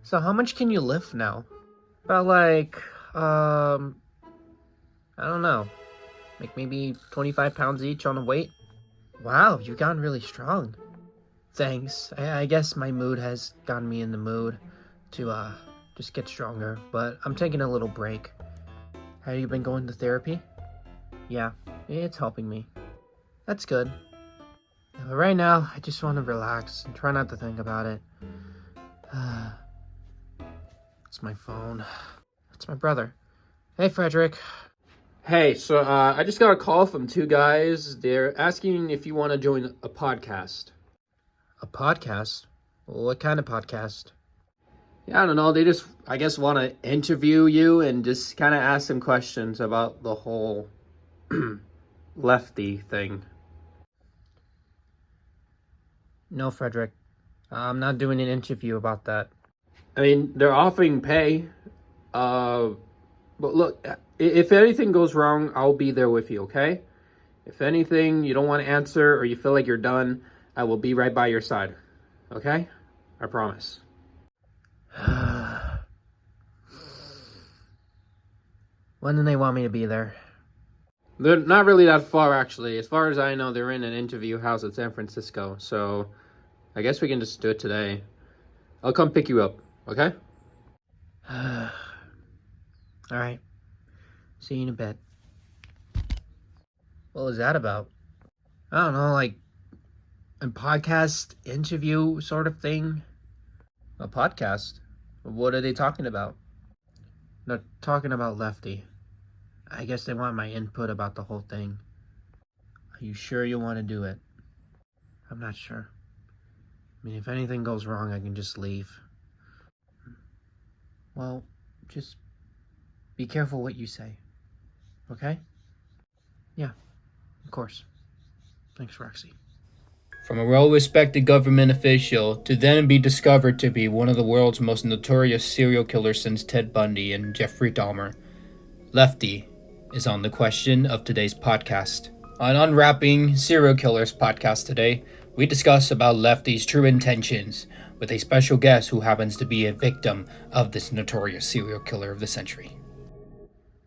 So how much can you lift now? About like, I don't know, like maybe 25 pounds each on a weight? Wow, you've gotten really strong. Thanks. I guess my mood has gotten me in the mood to, just get stronger, but I'm taking a little break. Have you been going to therapy? Yeah, it's helping me. That's good. But right now, I just want to relax and try not to think about it. It's my phone. It's my brother. Hey, Frederick. Hey, so I just got a call from two guys. They're asking if you want to join a podcast. A podcast? What kind of podcast? Yeah, I don't know. They just, I guess, want to interview you and just kind of ask some questions about the whole Lefty thing. No, Frederick. I'm not doing an interview about that. I mean, they're offering pay. But look, if anything goes wrong, I'll be there with you, okay? If anything you don't want to answer or you feel like you're done, I will be right by your side. Okay? I promise. When do they want me to be there? They're not really that far, actually. As far as I know, they're in an interview house at San Francisco. So I guess we can just do it today. I'll come pick you up, okay? All right. See you in a bit. What was that about? I don't know, like a podcast interview sort of thing? A podcast? What are they talking about? They're talking about Lefty. I guess they want my input about the whole thing. Are you sure you want to do it? I'm not sure. I mean, if anything goes wrong, I can just leave. Well, just be careful what you say. Okay? Yeah, of course. Thanks, Roxy. From a well-respected government official to then be discovered to be one of the world's most notorious serial killers since Ted Bundy and Jeffrey Dahmer, Lefty is on the question of today's podcast. On Unwrapping Serial Killers podcast today, we discuss about Lefty's true intentions with a special guest who happens to be a victim of this notorious serial killer of the century.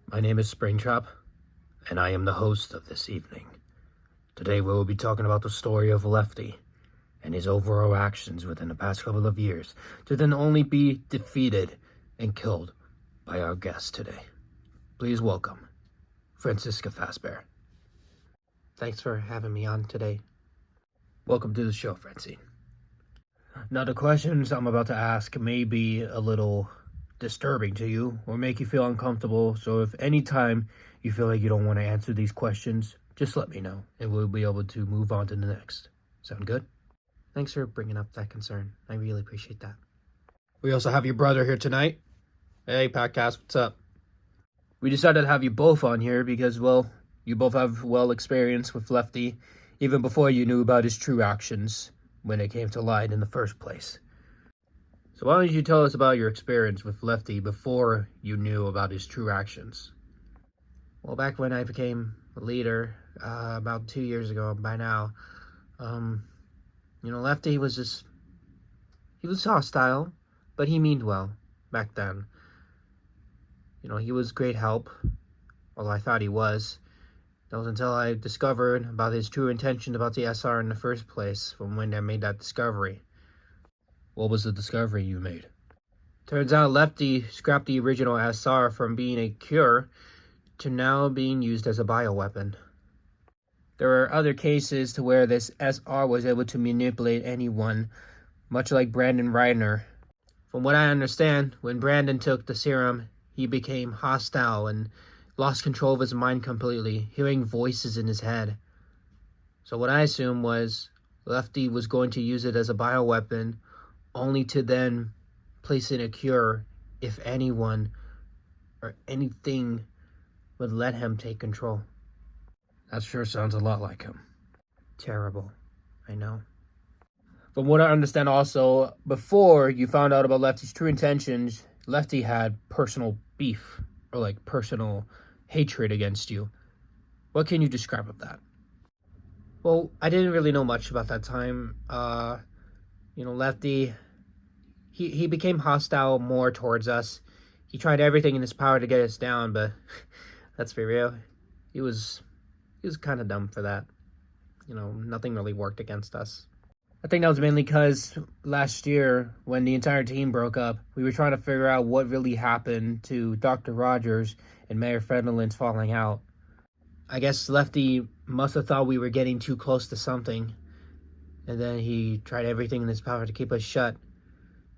My name is Springtrap, and I am the host of this evening. Today we will be talking about the story of Lefty and his overall actions within the past couple of years to then only be defeated and killed by our guest today. Please welcome Francisca Fazbear. Thanks for having me on today. Welcome to the show, Francine. Now, the questions I'm about to ask may be a little disturbing to you or make you feel uncomfortable, so if any time you feel like you don't want to answer these questions, just let me know and we'll be able to move on to the next. Sound good? Thanks for bringing up that concern. I really appreciate that. We also have your brother here tonight. Hey, podcast, what's up? We decided to have you both on here because, well, you both have experience with Lefty even before you knew about his true actions when it came to light in the first place. So why don't you tell us about your experience with Lefty before you knew about his true actions? Well, back when I became a leader, about 2 years ago by now, Lefty was he was hostile, but he meant well back then. He was great help, although I thought he was. That was until I discovered about his true intention about the SR in the first place, from when I made that discovery. What was the discovery you made? Turns out Lefty scrapped the original SR from being a cure to now being used as a bioweapon. There are other cases to where this SR was able to manipulate anyone, much like Brandon Reiner. From what I understand, when Brandon took the serum, he became hostile and lost control of his mind completely, hearing voices in his head. So what I assumed was Lefty was going to use it as a bioweapon, only to then place in a cure if anyone or anything would let him take control. That sure sounds a lot like him. Terrible, I know. From what I understand also, before you found out about Lefty's true intentions, Lefty had personal beef, or like personal hatred against you. What can you describe of that? Well, I didn't really know much about that time. Lefty, He became hostile more towards us. He tried everything in his power to get us down, but let's be real, he was kind of dumb for that. You know, nothing really worked against us. I think that was mainly because last year, when the entire team broke up, we were trying to figure out what really happened to Dr. Rogers and Mayor Federland's falling out. I guess Lefty must have thought we were getting too close to something, and then he tried everything in his power to keep us shut.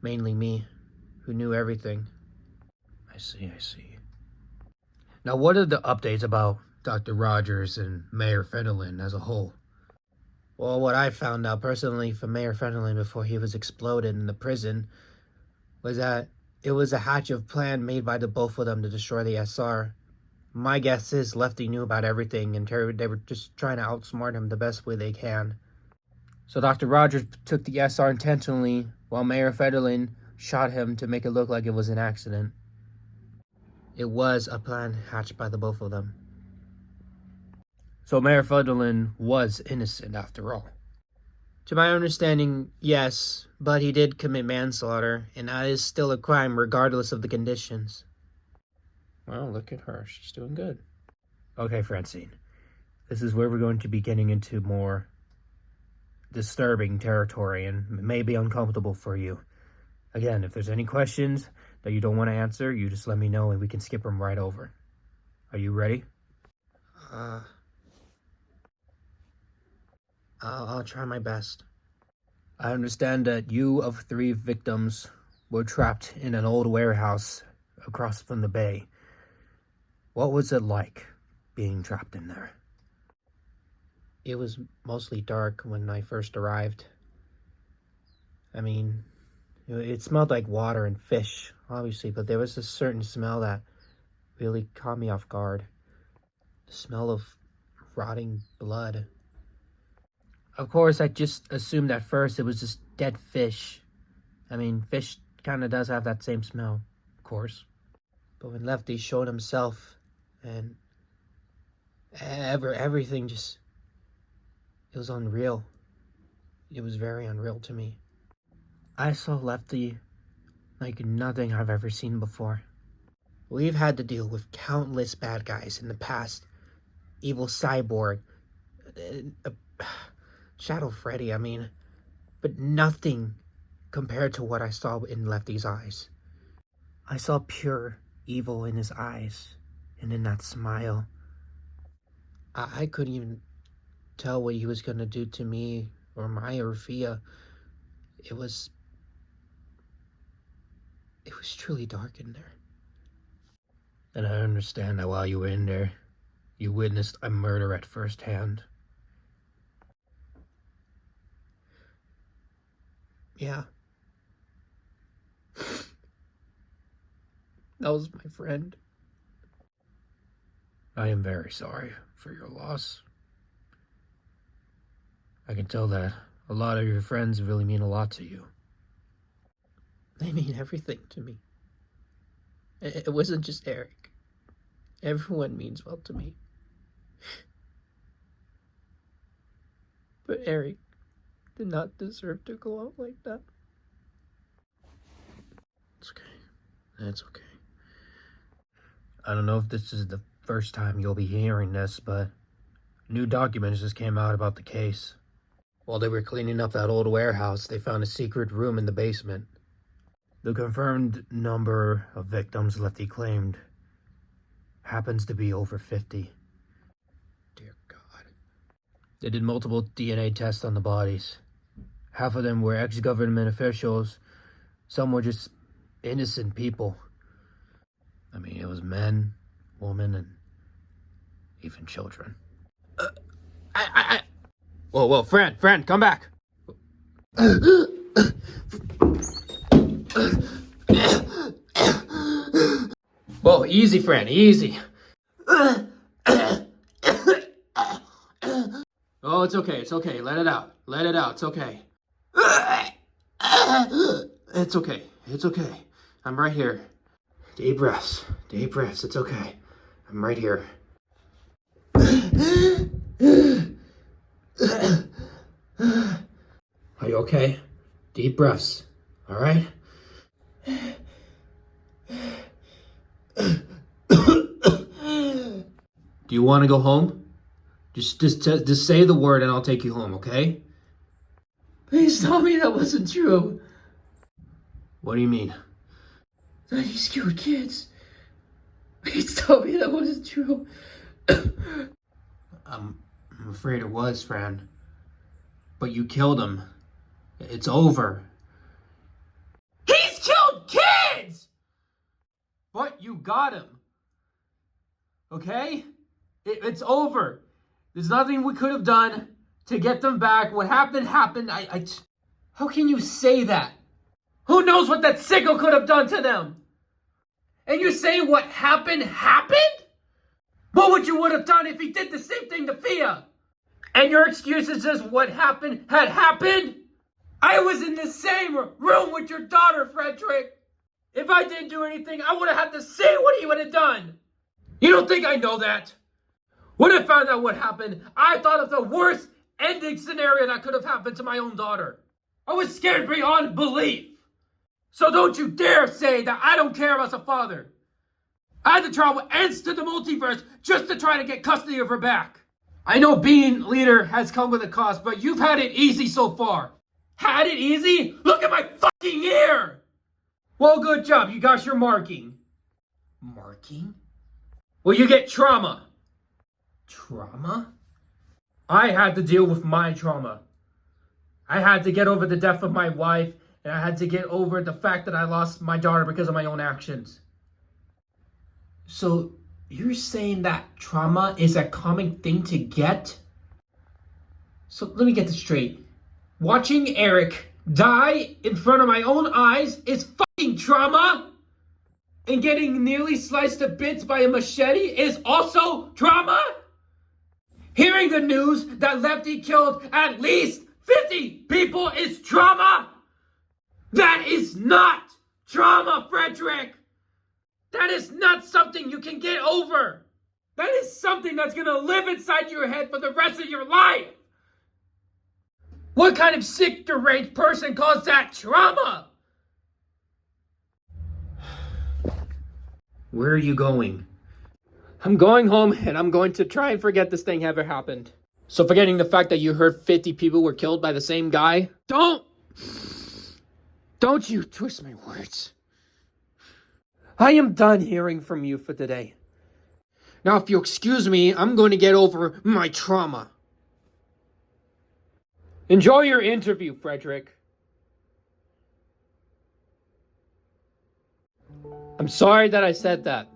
Mainly me, who knew everything. I see. Now, what are the updates about Dr. Rogers and Mayor Federland as a whole? Well, what I found out personally from Mayor Federland before he was exploded in the prison was that it was a hatch-of plan made by the both of them to destroy the SR. My guess is Lefty knew about everything, and they were just trying to outsmart him the best way they can. So Dr. Rogers took the SR intentionally, while Mayor Federland shot him to make it look like it was an accident. It was a plan hatched by the both of them. So Mayor Federland was innocent after all. To my understanding, yes, but he did commit manslaughter, and that is still a crime regardless of the conditions. Well, look at her. She's doing good. Okay, Francine. This is where we're going to be getting into more disturbing territory and may be uncomfortable for you. Again, if there's any questions that you don't want to answer, you just let me know and we can skip them right over. Are you ready? I'll try my best. I understand that you of 3 victims were trapped in an old warehouse across from the bay. What was it like being trapped in there? It was mostly dark when I first arrived. I mean, it smelled like water and fish, obviously, but there was a certain smell that really caught me off guard. The smell of rotting blood. Of course, I just assumed at first it was just dead fish. I mean, fish kind of does have that same smell, of course. But when Lefty showed himself, and everything just, it was unreal. It was very unreal to me. I saw Lefty like nothing I've ever seen before. We've had to deal with countless bad guys in the past. Evil Cyborg, Shadow Freddy, I mean, but nothing compared to what I saw in Lefty's eyes. I saw pure evil in his eyes, and in that smile. I couldn't even tell what he was going to do to me, or Maya, or Fia. It was truly dark in there. And I understand that while you were in there, you witnessed a murder at first hand. Yeah. That was my friend. I am very sorry for your loss. I can tell that a lot of your friends really mean a lot to you. They mean everything to me. It wasn't just Eric. Everyone means well to me. But Eric did not deserve to go out like that. It's okay. It's okay. I don't know if this is the first time you'll be hearing this, but new documents just came out about the case. While they were cleaning up that old warehouse, they found a secret room in the basement. The confirmed number of victims Lefty claimed happens to be over 50. Dear God. They did multiple DNA tests on the bodies. Half of them were ex-government officials. Some were just innocent people. I mean, it was men, women, and even children. Whoa, friend, come back. Whoa, easy, friend, easy. Oh, it's okay, let it out, it's okay. It's okay, I'm right here. Deep breaths, it's okay. I'm right here. Are you okay? Deep breaths, all right? Do you want to go home? Just say the word and I'll take you home, okay? Please tell me that wasn't true. What do you mean? That he's killed kids. Please tell me that wasn't true. I'm afraid it was, Fran. But you killed him. It's over. He's killed kids! But you got him. Okay? It's over. There's nothing we could have done to get them back. What happened, happened. How can you say that? Who knows what that sicko could have done to them? And you say what happened, happened? What would you would have done if he did the same thing to Fia? And your excuse is just what happened had happened? I was in the same room with your daughter, Frederick. If I didn't do anything, I would have had to say what he would have done. You don't think I know that? When I found out what happened, I thought of the worst ending scenario that could have happened to my own daughter. I was scared beyond belief. So don't you dare say that I don't care as a father. I had to travel ends to the multiverse just to try to get custody of her back. I know being leader has come with a cost, but you've had it easy so far. Had it easy? Look at my fucking ear! Well, good job. You got your marking. Marking? Well, you get trauma. Trauma? I had to deal with my trauma. I had to get over the death of my wife, and I had to get over the fact that I lost my daughter because of my own actions. So, you're saying that trauma is a common thing to get? So, let me get this straight. Watching Eric die in front of my own eyes is fucking trauma? And getting nearly sliced to bits by a machete is also trauma? Hearing the news that Lefty killed at least 50 people is trauma? That is not trauma, Frederick! That is not something you can get over! That is something that's gonna live inside your head for the rest of your life! What kind of sick, deranged person calls that trauma? Where are you going? I'm going home and I'm going to try and forget this thing ever happened. So forgetting the fact that you heard 50 people were killed by the same guy? Don't you twist my words. I am done hearing from you for today. Now if you excuse me, I'm going to get over my trauma. Enjoy your interview, Frederick. I'm sorry that I said that.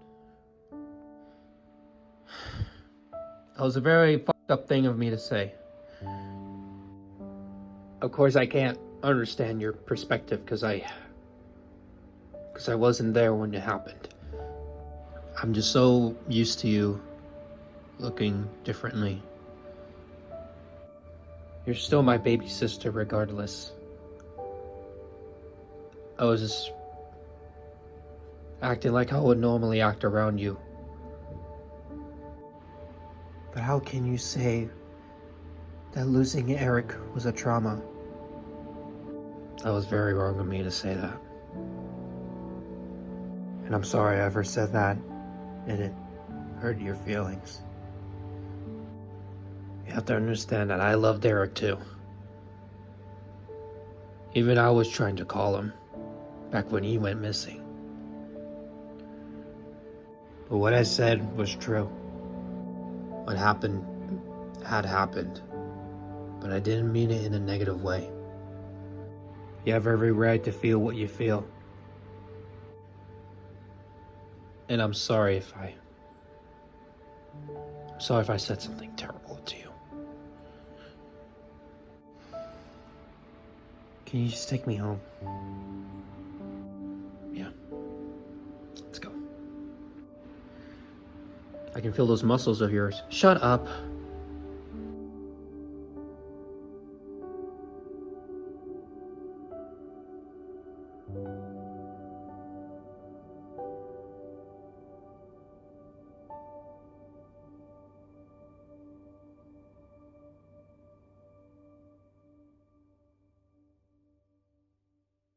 That was a very fucked up thing of me to say. Of course, I can't understand your perspective because I wasn't there when it happened. I'm just so used to you looking differently. You're still my baby sister regardless. I was just acting like I would normally act around you. But how can you say that losing Eric was a trauma? That was very wrong of me to say that. And I'm sorry I ever said that, and it hurt your feelings. You have to understand that I loved Eric too. Even I was trying to call him, back when he went missing. But what I said was true. What happened had happened, but I didn't mean it in a negative way. You have every right to feel what you feel. And I'm sorry if I said something terrible to you. Can you just take me home? Yeah. Let's go. I can feel those muscles of yours. Shut up.